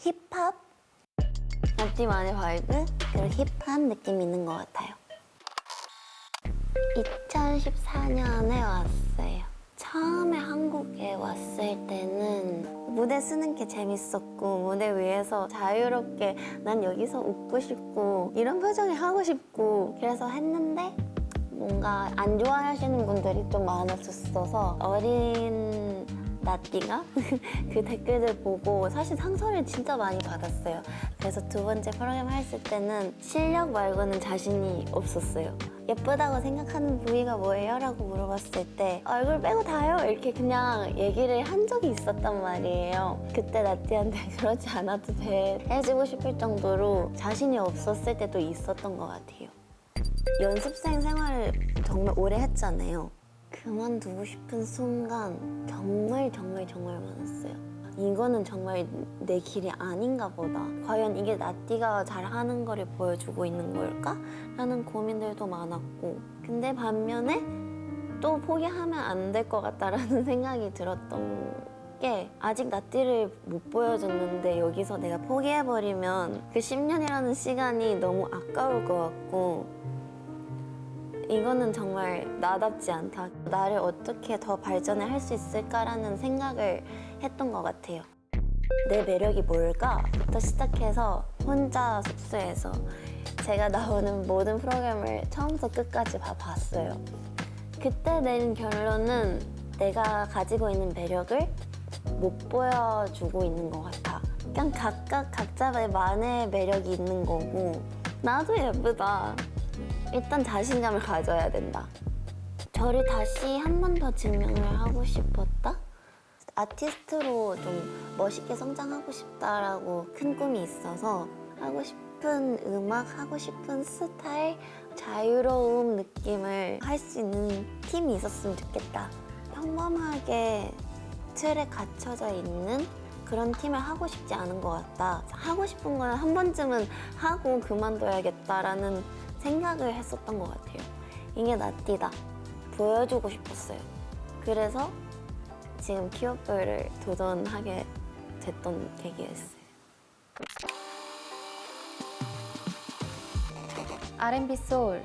힙합? 나띠만의 바이브? 그리고 힙한 느낌이 있는 것 같아요. 2014년에 왔어요. 처음에 한국에 왔을 때는 무대 쓰는 게 재밌었고 무대 위에서 자유롭게 난 여기서 웃고 싶고 이런 표정을 하고 싶고 그래서 했는데 뭔가 안 좋아하시는 분들이 좀 많았었어서 어린 나띠가 그 댓글들 보고 사실 상처를 진짜 많이 받았어요. 그래서 두 번째 프로그램 했을 때는 실력 말고는 자신이 없었어요. 예쁘다고 생각하는 부위가 뭐예요? 라고 물어봤을 때 얼굴 빼고 다요? 이렇게 그냥 얘기를 한 적이 있었단 말이에요. 그때 나띠한테 그러지 않아도 돼 해주고 싶을 정도로 자신이 없었을 때도 있었던 것 같아요. 연습생 생활을 정말 오래 했잖아요. 그만두고 싶은 순간 정말 많았어요. 이거는 정말 내 길이 아닌가 보다. 과연 이게 나띠가 잘하는 거를 보여주고 있는 걸까? 라는 고민들도 많았고 근데 반면에 또 포기하면 안 될 것 같다라는 생각이 들었던 게 아직 나띠를 못 보여줬는데 여기서 내가 포기해버리면 그 10년이라는 시간이 너무 아까울 것 같고 이거는 정말 나답지 않다. 나를 어떻게 더 발전을 할 수 있을까라는 생각을 했던 것 같아요. 내 매력이 뭘까?부터 시작해서 혼자 숙소에서 제가 나오는 모든 프로그램을 처음부터 끝까지 다 봤어요. 그때 내린 결론은 내가 가지고 있는 매력을 못 보여주고 있는 것 같아. 그냥 각자만의 매력이 있는 거고 나도 예쁘다. 일단 자신감을 가져야 된다. 저를 다시 한 번 더 증명을 하고 싶었다? 아티스트로 좀 멋있게 성장하고 싶다라고 큰 꿈이 있어서 하고 싶은 음악, 하고 싶은 스타일, 자유로운 느낌을 할 수 있는 팀이 있었으면 좋겠다. 평범하게 틀에 갇혀져 있는 그런 팀을 하고 싶지 않은 것 같다. 하고 싶은 건 한 번쯤은 하고 그만둬야겠다라는 생각을 했었던 것 같아요. 이게 나띠다. 보여주고 싶었어요. 그래서 지금 키워볼을 도전하게 됐던 계기였어요. R&B 소울.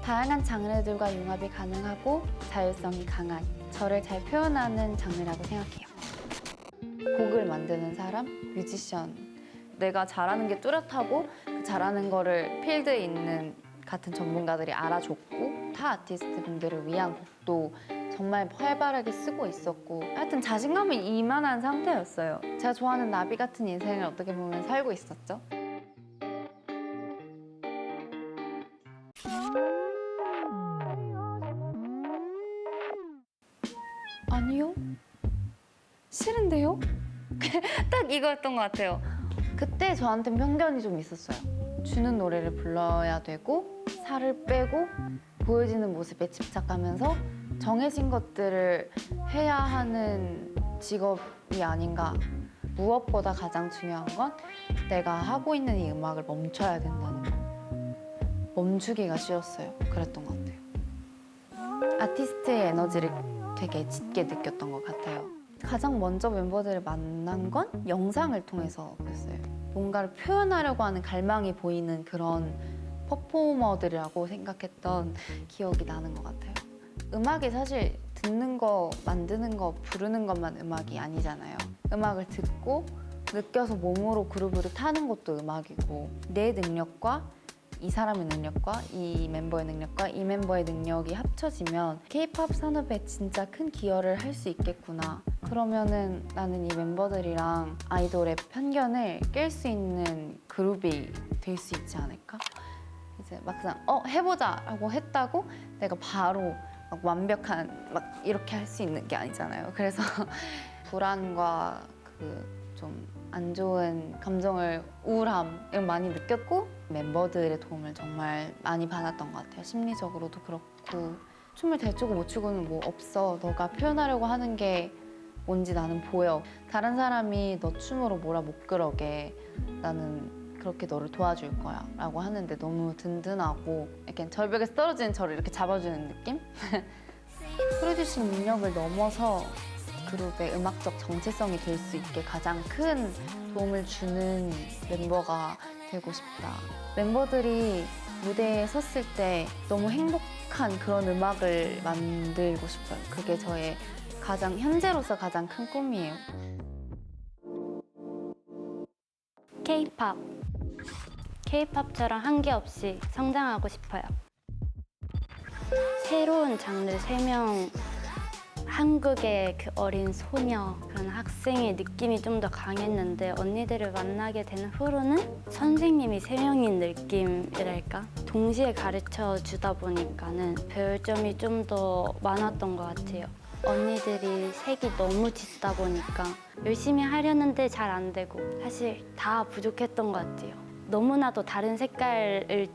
다양한 장르들과 융합이 가능하고 자율성이 강한 저를 잘 표현하는 장르라고 생각해요. 곡을 만드는 사람, 뮤지션. 내가 잘하는 게 뚜렷하고 그 잘하는 거를 필드에 있는 같은 전문가들이 알아줬고 타 아티스트 분들을 위한 곡도 정말 활발하게 쓰고 있었고 하여튼 자신감이 이만한 상태였어요. 제가 좋아하는 나비 같은 인생을 어떻게 보면 살고 있었죠. 아니요? 싫은데요? 딱 이거였던 것 같아요. 그때 저한텐 편견이 좀 있었어요. 주는 노래를 불러야 되고 살을 빼고 보여지는 모습에 집착하면서 정해진 것들을 해야 하는 직업이 아닌가. 무엇보다 가장 중요한 건 내가 하고 있는 이 음악을 멈춰야 된다는 거. 멈추기가 쉬웠어요. 그랬던 것 같아요. 아티스트의 에너지를 되게 짙게 느꼈던 것 같아요. 가장 먼저 멤버들을 만난 건 영상을 통해서였어요. 뭔가를 표현하려고 하는 갈망이 보이는 그런 퍼포머들이라고 생각했던 기억이 나는 것 같아요. 음악이 사실 듣는 거, 만드는 거, 부르는 것만 음악이 아니잖아요. 음악을 듣고 느껴서 몸으로 그루브를 타는 것도 음악이고 내 능력과 이 사람의 능력과 이 멤버의 능력과 이 멤버의 능력이 합쳐지면 K-팝 산업에 진짜 큰 기여를 할 수 있겠구나. 그러면은 나는 이 멤버들이랑 아이돌의 편견을 깰 수 있는 그룹이 될 수 있지 않을까? 이제 막상 해보자 라고 했다고 내가 바로 막 완벽한 막 이렇게 할 수 있는 게 아니잖아요. 그래서 불안과 그 좀 안 좋은 감정을 우울함을 많이 느꼈고 멤버들의 도움을 정말 많이 받았던 것 같아요. 심리적으로도 그렇고 춤을 잘 추고 못 추고는 뭐 없어. 너가 표현하려고 하는 게 뭔지 나는 보여. 다른 사람이 너 춤으로 뭐라 못 그러게. 나는 그렇게 너를 도와줄 거야 라고 하는데 너무 든든하고 이렇게 절벽에서 떨어지는 저를 이렇게 잡아주는 느낌? 프로듀싱 능력을 넘어서 그룹의 음악적 정체성이 될 수 있게 가장 큰 도움을 주는 멤버가 되고 싶다. 멤버들이 무대에 섰을 때 너무 행복한 그런 음악을 만들고 싶어요. 그게 저의 현재로서 가장 큰 꿈이에요. K-pop. K-pop처럼 한계 없이 성장하고 싶어요. 새로운 장르 3명, 한국의 그 어린 소녀, 그런 학생의 느낌이 좀 더 강했는데 언니들을 만나게 된 후로는 선생님이 3명인 느낌이랄까? 동시에 가르쳐 주다 보니까는 배울 점이 좀 더 많았던 것 같아요. 언니들이 색이 너무 짙다 보니까 열심히 하려는데 잘 안 되고 사실 다 부족했던 것 같아요. 너무나도 다른 색깔을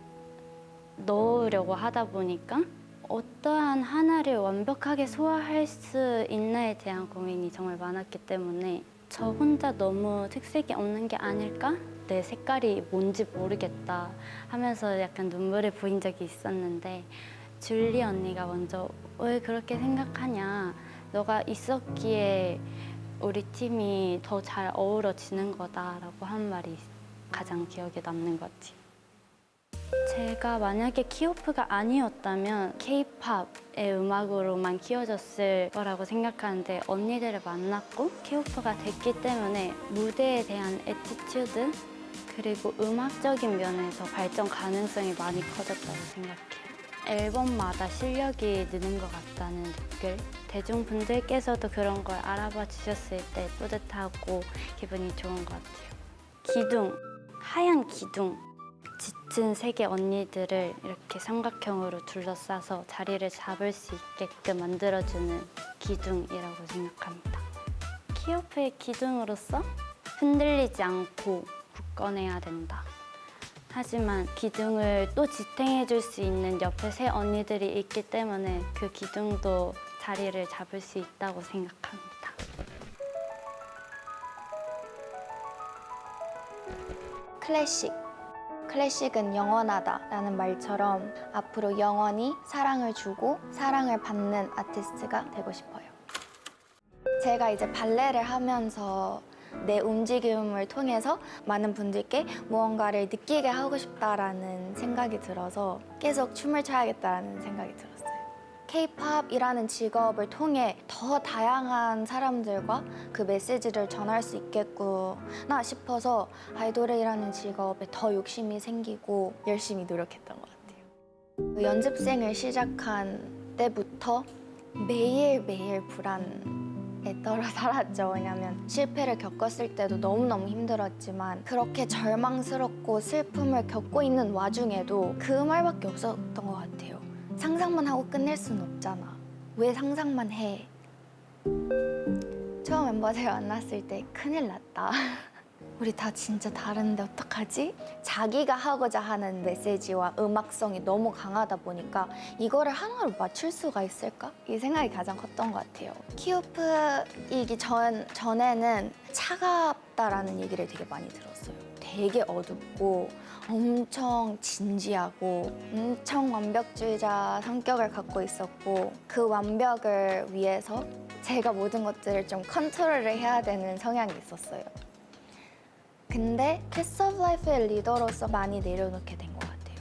넣으려고 하다 보니까 어떠한 하나를 완벽하게 소화할 수 있나에 대한 고민이 정말 많았기 때문에 저 혼자 너무 특색이 없는 게 아닐까? 내 색깔이 뭔지 모르겠다 하면서 약간 눈물을 보인 적이 있었는데 줄리 언니가 먼저 왜 그렇게 생각하냐? 너가 있었기에 우리 팀이 더 잘 어우러지는 거다라고 한 말이 가장 기억에 남는 것 같아요. 제가 만약에 키오프가 아니었다면 K-팝의 음악으로만 키워졌을 거라고 생각하는데 언니들을 만났고 키오프가 됐기 때문에 무대에 대한 애티튜드 그리고 음악적인 면에서 발전 가능성이 많이 커졌다고 생각해요. 앨범마다 실력이 느는 것 같다는 느낌. 대중분들께서도 그런 걸 알아봐 주셨을 때 뿌듯하고 기분이 좋은 것 같아요. 기둥, 하얀 기둥. 짙은 색의 언니들을 이렇게 삼각형으로 둘러싸서 자리를 잡을 수 있게끔 만들어주는 기둥이라고 생각합니다. 키오프의 기둥으로서 흔들리지 않고 굳건해야 된다. 하지만 기둥을 또 지탱해줄 수 있는 옆에 새 언니들이 있기 때문에 그 기둥도 자리를 잡을 수 있다고 생각합니다. 클래식. 클래식은 영원하다라는 말처럼 앞으로 영원히 사랑을 주고 사랑을 받는 아티스트가 되고 싶어요. 제가 이제 발레를 하면서 내 움직임을 통해서 많은 분들께 무언가를 느끼게 하고 싶다라는 생각이 들어서 계속 춤을 춰야겠다라는 생각이 들었어요. K-팝이라는 직업을 통해 더 다양한 사람들과 그 메시지를 전할 수 있겠구나 싶어서 아이돌이라는 직업에 더 욕심이 생기고 열심히 노력했던 것 같아요. 연습생을 시작한 때부터 매일매일 불안에 떨어 살았죠. 왜냐면 실패를 겪었을 때도 너무너무 힘들었지만 그렇게 절망스럽고 슬픔을 겪고 있는 와중에도 그 말밖에 없었던 것 같아요. 상상만 하고 끝낼 순 없잖아. 왜 상상만 해? 처음 멤버들 만났을 때 큰일 났다. 우리 다 진짜 다른데 어떡하지? 자기가 하고자 하는 메시지와 음악성이 너무 강하다 보니까 이거를 하나로 맞출 수가 있을까? 이 생각이 가장 컸던 것 같아요. 키오프이기 전에는 차갑다라는 얘기를 되게 많이 들었어요. 되게 어둡고 엄청 진지하고 엄청 완벽주의자 성격을 갖고 있었고 그 완벽을 위해서 제가 모든 것들을 좀 컨트롤을 해야 되는 성향이 있었어요. 근데 키스 오브 라이프의 리더로서 많이 내려놓게 된 것 같아요.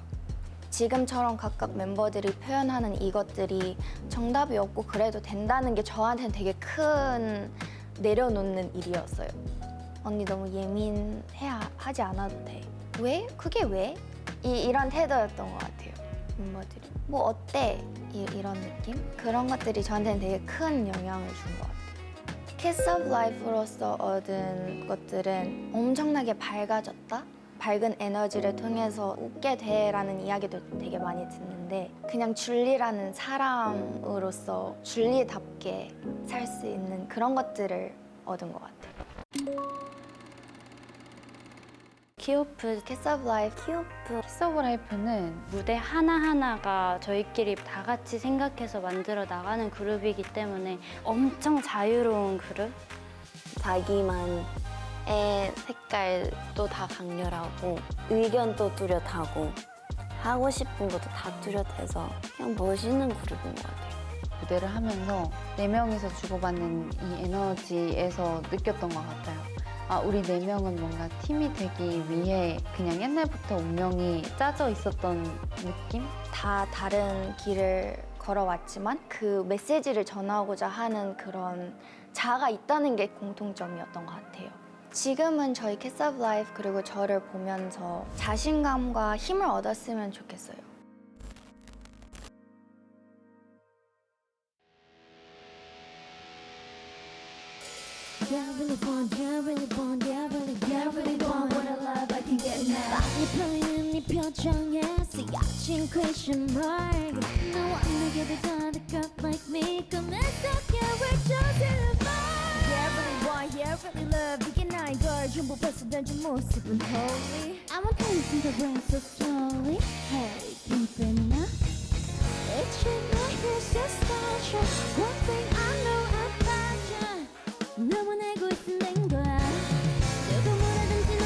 지금처럼 각각 멤버들이 표현하는 이것들이 정답이 없고 그래도 된다는 게 저한테는 되게 큰 내려놓는 일이었어요. 언니 너무 예민하지 않아도 돼. 왜? 그게 왜? 이런 태도였던 것 같아요, 멤버들이. 뭐 어때? 이런 느낌? 그런 것들이 저한테는 되게 큰 영향을 준 것 같아요. 키스 오브 라이프로서 얻은 것들은 엄청나게 밝아졌다? 밝은 에너지를 통해서 웃게 돼라는 이야기도 되게 많이 듣는데 그냥 줄리라는 사람으로서 줄리답게 살 수 있는 그런 것들을 얻은 것 같아요. 키오프, 키스 오브 라이프. 키스 오브 라이프는 무대 하나하나가 저희끼리 다 같이 생각해서 만들어 나가는 그룹이기 때문에 엄청 자유로운 그룹? 자기만의 색깔도 다 강렬하고 의견도 뚜렷하고 하고 싶은 것도 다 뚜렷해서 그냥 멋있는 그룹인 것 같아요. 무대를 하면서 네 명이서 주고받는 이 에너지에서 느꼈던 것 같아요. 아, 우리 네 명은 뭔가 팀이 되기 위해 그냥 옛날부터 운명이 짜져 있었던 느낌? 다 다른 길을 걸어왔지만 그 메시지를 전하고자 하는 그런 자아가 있다는 게 공통점이었던 것 같아요. 지금은 저희 Kiss of Life 그리고 저를 보면서 자신감과 힘을 얻었으면 좋겠어요. Yeah, really want, yeah, really want, yeah, really want what I love, I can get now. 빨리 보이는 네 표정에 쓰여진 question mark. 너와 내게도 다른 girl like me. Come and stop, yeah, we're chosen apart. Yeah, really want, yeah, really love. 이게 나인 걸 전부 벗어던진 모습은 holy. I'm a place in the brain so slowly. Hey, can you feel me now? It's your night, you're so special. One thing I know about you. 너만 알고 있는 거야. 누가 뭐라든지 넌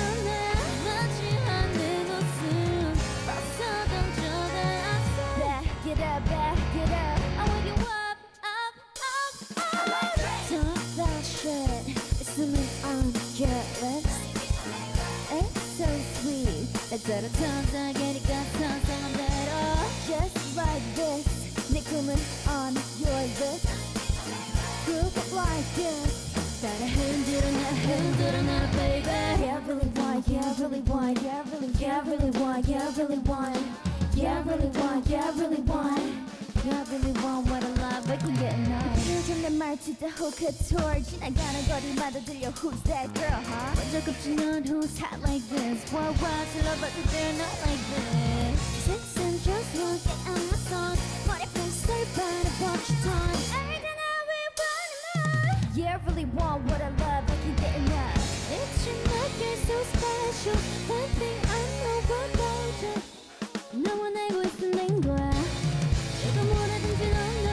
맞지 않는 웃음 벗어 던져놨어. Back it up, back it up. I want you up, up, up, up. Talk that shit. It's swimming on your lips. It's so sweet. 날 떨어져가니까 상상한 대로. Just like this. 내 꿈은 on your lips. Group like this. 따라 흔들어 나 baby. Yeah, really want, yeah, really want, yeah, really, yeah, really want, yeah, really want, yeah, really want, yeah, really want, yeah, really want what I love, I can get enough. 요즘 내 말투도 hookah tour 지나가는 거리마다 들려 who's that girl, huh? 먼저 꼽지 넌 who's hot like this. Why till I but they're not like this. Sex and just one get on my song. 머리 빗을 바라보지 tongue. 알잖아 we want it more. Yeah, really want what I love, I can get enough. It's your night, you're so special. One thing I know about you. 너만 알고 있는 거야. 누가 뭐라든지 넌 나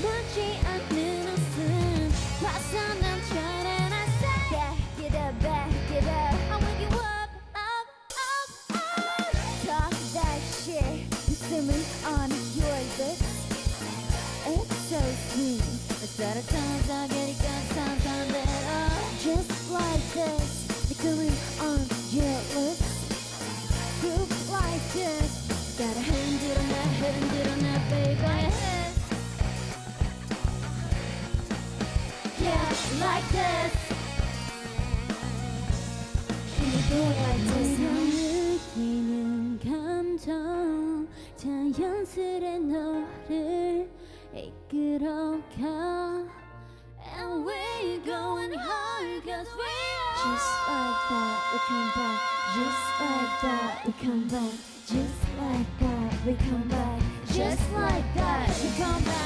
맞지 않는 웃음 봐서 넘쳐난 I back it up, back it up. I want you up, up, up, up. Talk that shit. 웃음은 on your lips. It's so sweet. 따라따라따라니까 상상대로. Just like this. 내 꿈은 on your lips. Group like this. 따라 흔들어 나 baby. Yeah, like this. Do it like this. 느끼는 감정 자연스레 너를 이끌어가. And we're going hard cause we are. Just like that we come back. Just like that we come back. Just like that we come back. Just like that we come back.